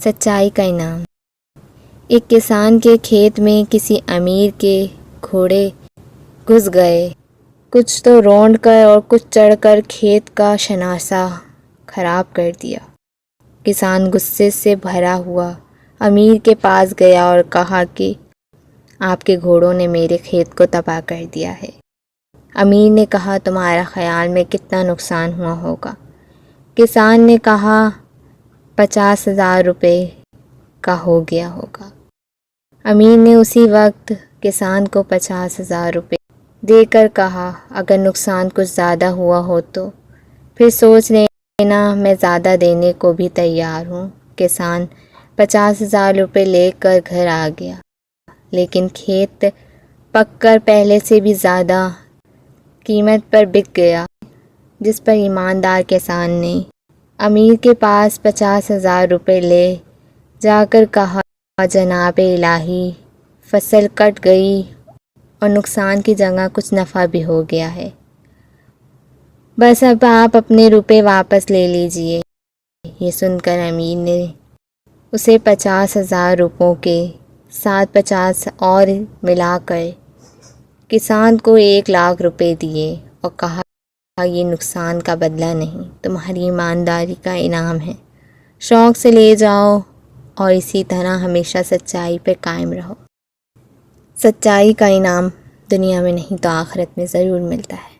سچائی کا انعام۔ ایک کسان کے کھیت میں کسی امیر کے گھوڑے گھس گئے، کچھ تو رونڈ کر اور کچھ چڑھ کر کھیت کا شناسہ خراب کر دیا۔ کسان غصے سے بھرا ہوا امیر کے پاس گیا اور کہا کہ آپ کے گھوڑوں نے میرے کھیت کو تباہ کر دیا ہے۔ امیر نے کہا تمہارا خیال میں کتنا نقصان ہوا ہوگا؟ کسان نے کہا 50,000 روپے کا ہو گیا ہوگا۔ امیر نے اسی وقت کسان کو 50,000 روپے دے کر کہا اگر نقصان کچھ زیادہ ہوا ہو تو پھر سوچ لینا، میں زیادہ دینے کو بھی تیار ہوں۔ کسان 50,000 روپے لے کر گھر آ گیا، لیکن کھیت پک کر پہلے سے بھی زیادہ قیمت پر بک گیا، جس پر ایماندار کسان نے امیر کے پاس 50,000 روپے لے جا کر کہا جناب الہی، فصل کٹ گئی اور نقصان کی جگہ کچھ نفع بھی ہو گیا ہے، بس اب آپ اپنے روپے واپس لے لیجئے۔ یہ سن کر امیر نے اسے 50,000 روپوں کے ساتھ 50 اور ملا کر کسان کو 1,00,000 روپے دیے اور کہا یہ نقصان کا بدلہ نہیں، تمہاری ایمانداری کا انعام ہے، شوق سے لے جاؤ اور اسی طرح ہمیشہ سچائی پہ قائم رہو۔ سچائی کا انعام دنیا میں نہیں تو آخرت میں ضرور ملتا ہے۔